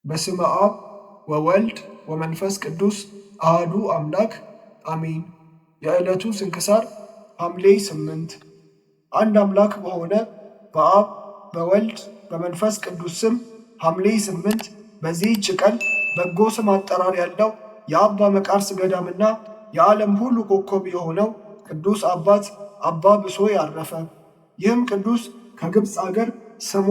በስመ አብ ወወልድ ወመንፈስ ቅዱስ አህዱ አምላክ አሜን። የዕለቱ ስንክሳር ሐምሌ 8። አንድ አምላክ በሆነ በአብ በወልድ በመንፈስ ቅዱስ ስም ሐምሌ 8 በዚህች ቀን በጎ ስም አጠራር ያለው የአባ መቃርስ ገዳምና የዓለም ሁሉ ኮከብ የሆነው ቅዱስ አባት አባ ብሶይ አረፈ። ይህም ቅዱስ ከግብፅ አገር ስሟ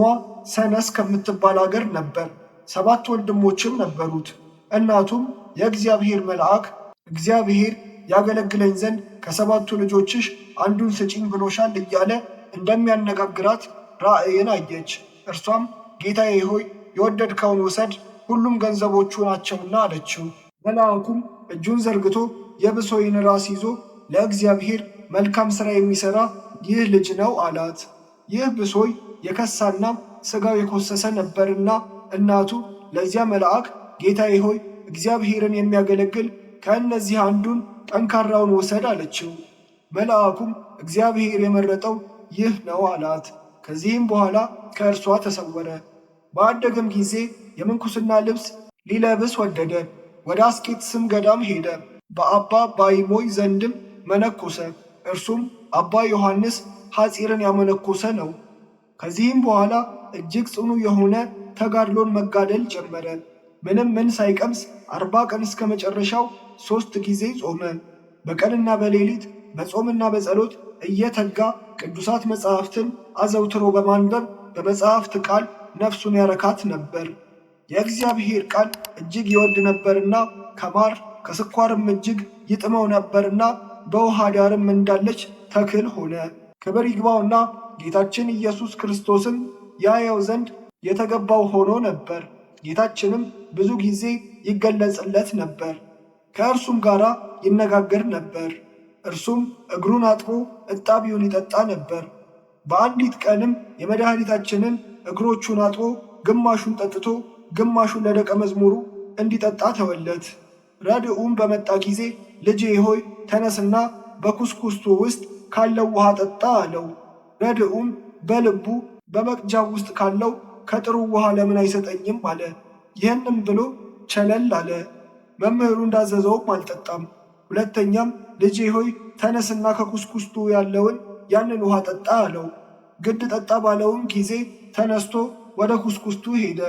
ሰነስ ከምትባል አገር ነበር። 7 ወንድሞችም ነበሩት። እናቱም የእግዚአብሔር መልአክ እግዚአብሔር ያገለግለኝ ዘንድ ከ7ቱ ልጆችሽ አንዱን ስጪኝ ብሎሻል እያለ እንደሚያነጋግራት ራእይን አየች። እርሷም ጌታዬ ሆይ የወደድከውን ውሰድ፣ ሁሉም ገንዘቦቹ ናቸውና አለችው። መልአኩም እጁን ዘርግቶ የብሶይን ራስ ይዞ ለእግዚአብሔር መልካም ሥራ የሚሠራ ይህ ልጅ ነው አላት። ይህ ብሶይ የከሳና ሥጋው የኮሰሰ ነበርና እናቱ ለዚያ መልአክ ጌታዬ ሆይ እግዚአብሔርን የሚያገለግል ከእነዚህ አንዱን ጠንካራውን ውሰድ አለችው። መልአኩም እግዚአብሔር የመረጠው ይህ ነው አላት። ከዚህም በኋላ ከእርሷ ተሰወረ። በአደገም ጊዜ የምንኩስና ልብስ ሊለብስ ወደደ። ወደ አስቄጥስም ገዳም ሄደ። በአባ ባይሞይ ዘንድም መነኮሰ። እርሱም አባ ዮሐንስ ሐጺርን ያመነኮሰ ነው። ከዚህም በኋላ እጅግ ጽኑ የሆነ ተጋድሎን መጋደል ጀመረ። ምንም ምን ሳይቀምስ 40 ቀን እስከ መጨረሻው 3 ጊዜ ጾመ። በቀንና በሌሊት በጾምና በጸሎት እየተጋ ቅዱሳት መጻሕፍትን አዘውትሮ በማንበብ በመጻሕፍት ቃል ነፍሱን ያረካት ነበር። የእግዚአብሔር ቃል እጅግ ይወድ ነበርና ከማር ከስኳርም እጅግ ይጥመው ነበርና በውሃ ዳርም እንዳለች ተክል ሆነ። ክብር ይግባውና ጌታችን ኢየሱስ ክርስቶስን ያየው ዘንድ የተገባው ሆኖ ነበር። ጌታችንም ብዙ ጊዜ ይገለጽለት ነበር፣ ከእርሱም ጋር ይነጋገር ነበር። እርሱም እግሩን አጥቦ እጣቢውን ይጠጣ ነበር። በአንዲት ቀንም የመድኃኒታችንን እግሮቹን አጥቦ ግማሹን ጠጥቶ ግማሹን ለደቀ መዝሙሩ እንዲጠጣ ተወለት። ረድኡም በመጣ ጊዜ ልጄ ሆይ ተነስና በኩስኩስቱ ውስጥ ካለው ውሃ ጠጣ አለው። ረድኡም በልቡ በመቅጃው ውስጥ ካለው ከጥሩ ውሃ ለምን አይሰጠኝም አለ። ይህንም ብሎ ቸለል አለ። መምህሩ እንዳዘዘውም አልጠጣም። ሁለተኛም ልጄ ሆይ ተነስና ከኩስኩስቱ ያለውን ያንን ውሃ ጠጣ አለው። ግድ ጠጣ ባለውም ጊዜ ተነስቶ ወደ ኩስኩስቱ ሄደ።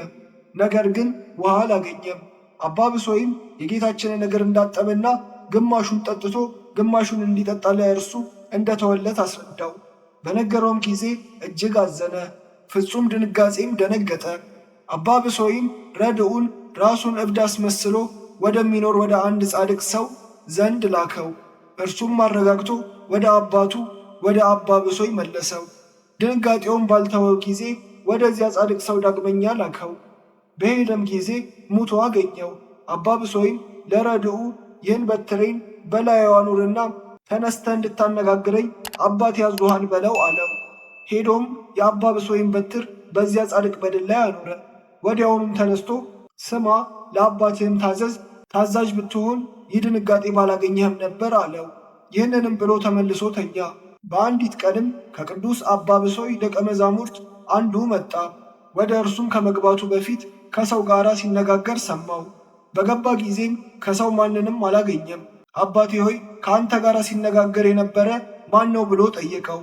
ነገር ግን ውሃ አላገኘም። አባ ብሶይም የጌታችንን እግር እንዳጠበና ግማሹን ጠጥቶ ግማሹን እንዲጠጣ ለእርሱ እንደተወለት አስረዳው። በነገረውም ጊዜ እጅግ አዘነ፣ ፍጹም ድንጋጼም ደነገጠ። አባ ብሶይም ረድኡን ራሱን እብድ አስመስሎ ወደሚኖር ወደ አንድ ጻድቅ ሰው ዘንድ ላከው። እርሱም አረጋግቶ ወደ አባቱ ወደ አባ ብሶይ መለሰው። ድንጋጤውም ባልተወው ጊዜ ወደዚያ ጻድቅ ሰው ዳግመኛ ላከው። በሄደም ጊዜ ሙቶ አገኘው። አባ ብሶይም ለረድኡ ይህን በትሬን በላዩ አኑርና ተነስተ እንድታነጋግረኝ አባት ያዙሃን በለው አለው። ሄዶም የአባ ብሶይን በትር በዚያ ጻድቅ በድን ላይ አኖረ። ወዲያውኑም ተነስቶ ስማ፣ ለአባትህም ታዘዝ፣ ታዛዥ ብትሆን ይህ ድንጋጤ ባላገኘህም ነበር አለው። ይህንንም ብሎ ተመልሶ ተኛ። በአንዲት ቀንም ከቅዱስ አባ ብሶይ ደቀ መዛሙርት አንዱ መጣ። ወደ እርሱም ከመግባቱ በፊት ከሰው ጋር ሲነጋገር ሰማው። በገባ ጊዜም ከሰው ማንንም አላገኘም። አባቴ ሆይ ከአንተ ጋር ሲነጋገር የነበረ ማን ነው ብሎ ጠየቀው።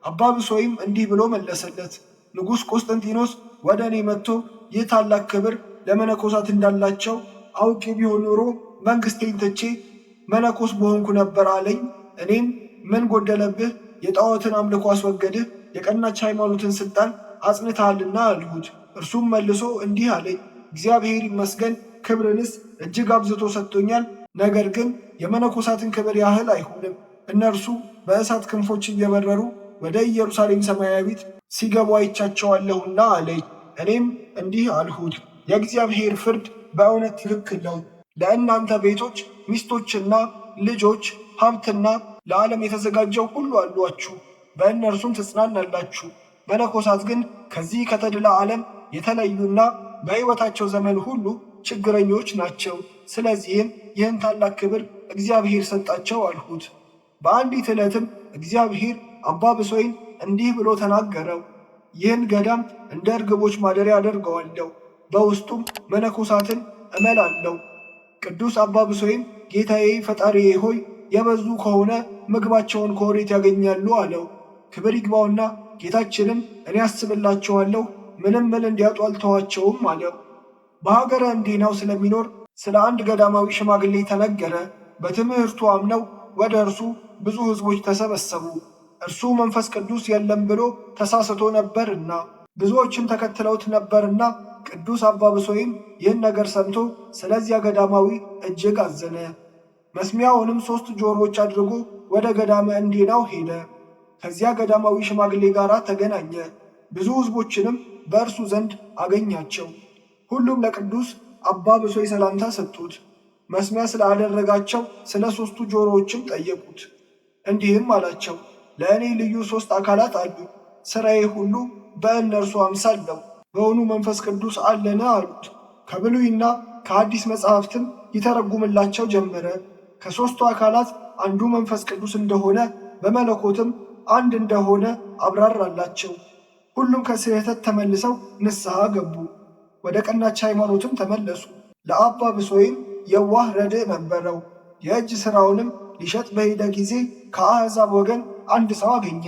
አባ ብሶይም እንዲህ ብሎ መለሰለት። ንጉሥ ቆስጠንጢኖስ ወደ እኔ መጥቶ ይህ ታላቅ ክብር ለመነኮሳት እንዳላቸው አውቄ ቢሆን ኖሮ መንግሥቴን ትቼ መነኮስ በሆንኩ ነበር አለኝ። እኔም ምን ጎደለብህ? የጣዖትን አምልኮ አስወገድህ፣ የቀናች ሃይማኖትን ሥልጣን አጽንተሃልና አልሁት። እርሱም መልሶ እንዲህ አለኝ፣ እግዚአብሔር ይመስገን፣ ክብርንስ እጅግ አብዝቶ ሰጥቶኛል። ነገር ግን የመነኮሳትን ክብር ያህል አይሆንም። እነርሱ በእሳት ክንፎች እየበረሩ ወደ ኢየሩሳሌም ሰማያዊት ሲገቡ አይቻቸዋለሁና አለኝ። እኔም እንዲህ አልሁት፣ የእግዚአብሔር ፍርድ በእውነት ትክክል ነው። ለእናንተ ቤቶች፣ ሚስቶችና ልጆች፣ ሀብትና ለዓለም የተዘጋጀው ሁሉ አሏችሁ፣ በእነርሱም ትጽናናላችሁ። መነኮሳት ግን ከዚህ ከተድላ ዓለም የተለዩና በሕይወታቸው ዘመን ሁሉ ችግረኞች ናቸው። ስለዚህም ይህን ታላቅ ክብር እግዚአብሔር ሰጣቸው አልሁት። በአንዲት ዕለትም እግዚአብሔር አባ ብሶይን እንዲህ ብሎ ተናገረው። ይህን ገዳም እንደ እርግቦች ማደሪያ አደርገዋለሁ፣ በውስጡም መነኮሳትን እመላለሁ። ቅዱስ አባ ብሶይም ጌታዬ ፈጣሪዬ ሆይ የበዙ ከሆነ ምግባቸውን ከወዴት ያገኛሉ አለው። ክብር ይግባውና ጌታችንም እኔ አስብላቸዋለሁ፣ ምንም እንዲያጡ አልተዋቸውም አለው። በሀገረ እንዴናው ስለሚኖር ስለ አንድ ገዳማዊ ሽማግሌ ተነገረ። በትምህርቱ አምነው ወደ እርሱ ብዙ ሕዝቦች ተሰበሰቡ። እርሱ መንፈስ ቅዱስ የለም ብሎ ተሳስቶ ነበርና ብዙዎችም ተከትለውት ነበርና ቅዱስ አባ ብሶይም ይህን ነገር ሰምቶ ስለዚያ ገዳማዊ እጅግ አዘነ። መስሚያውንም 3 ጆሮዎች አድርጎ ወደ ገዳመ እንዴናው ሄደ። ከዚያ ገዳማዊ ሽማግሌ ጋር ተገናኘ። ብዙ ሕዝቦችንም በእርሱ ዘንድ አገኛቸው። ሁሉም ለቅዱስ አባ ብሶይ ሰላምታ ሰጡት። መስሚያ ስላደረጋቸው ስለ 3ቱ ጆሮዎችም ጠየቁት። እንዲህም አላቸው፣ ለእኔ ልዩ 3 አካላት አሉ። ሥራዬ ሁሉ በእነርሱ አምሳል ነው። በውኑ መንፈስ ቅዱስ አለን አሉት። ከብሉይና ከአዲስ መጻሕፍትም ይተረጉምላቸው ጀመረ። ከ3ቱ አካላት አንዱ መንፈስ ቅዱስ እንደሆነ በመለኮትም አንድ እንደሆነ አብራራላቸው። ሁሉም ከስህተት ተመልሰው ንስሐ ገቡ፣ ወደ ቀናች ሃይማኖትም ተመለሱ። ለአባ ብሶይም የዋህ ረድእ ነበረው። የእጅ ሥራውንም ሊሸጥ በሄደ ጊዜ ከአሕዛብ ወገን አንድ ሰው አገኘ።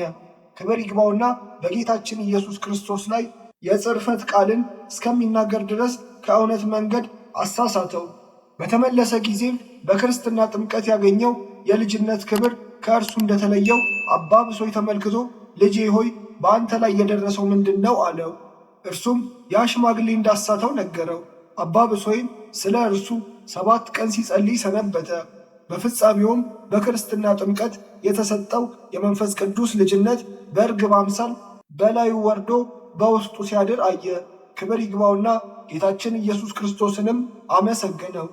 ክብር ይግባውና በጌታችን ኢየሱስ ክርስቶስ ላይ የጽርፈት ቃልን እስከሚናገር ድረስ ከእውነት መንገድ አሳሳተው። በተመለሰ ጊዜም በክርስትና ጥምቀት ያገኘው የልጅነት ክብር ከእርሱ እንደተለየው አባ ብሶይ ተመልክቶ ልጄ ሆይ በአንተ ላይ የደረሰው ምንድን ነው አለው። እርሱም ያ ሽማግሌ እንዳሳተው ነገረው። አባ ብሶይም ስለ እርሱ 7 ቀን ሲጸልይ ሰነበተ። በፍጻሜውም በክርስትና ጥምቀት የተሰጠው የመንፈስ ቅዱስ ልጅነት በርግብ አምሳል በላዩ ወርዶ በውስጡ ሲያድር አየ። ክብር ይግባውና ጌታችን ኢየሱስ ክርስቶስንም አመሰገነው።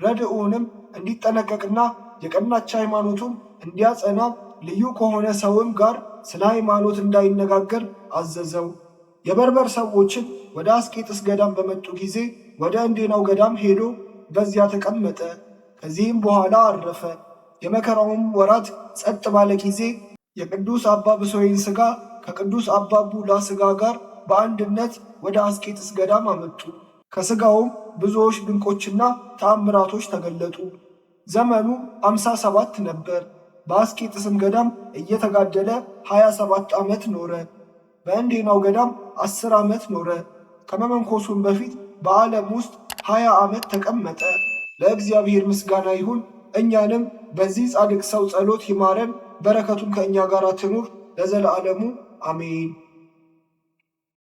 ረድኡንም እንዲጠነቀቅና የቀናች ሃይማኖቱን እንዲያጸና ልዩ ከሆነ ሰውም ጋር ስለ ሃይማኖት እንዳይነጋገር አዘዘው። የበርበር ሰዎችን ወደ አስቄጥስ ገዳም በመጡ ጊዜ ወደ እንዴናው ገዳም ሄዶ በዚያ ተቀመጠ። ከዚህም በኋላ አረፈ። የመከራውም ወራት ጸጥ ባለ ጊዜ የቅዱስ አባ ብሶይን ሥጋ ከቅዱስ አባ ቡላ ሥጋ ጋር በአንድነት ወደ አስቄጥስ ገዳም አመጡ። ከሥጋውም ብዙዎች ድንቆችና ተአምራቶች ተገለጡ። ዘመኑ 57 ነበር። በአስቄጥስም ገዳም እየተጋደለ 27 ዓመት ኖረ። በእንዴናው ገዳም 10 ዓመት ኖረ። ከመመንኮሱም በፊት በዓለም ውስጥ 20 ዓመት ተቀመጠ። ለእግዚአብሔር ምስጋና ይሁን። እኛንም በዚህ ጻድቅ ሰው ጸሎት ይማረን፣ በረከቱን ከእኛ ጋር ትኑር ለዘለዓለሙ አሜን።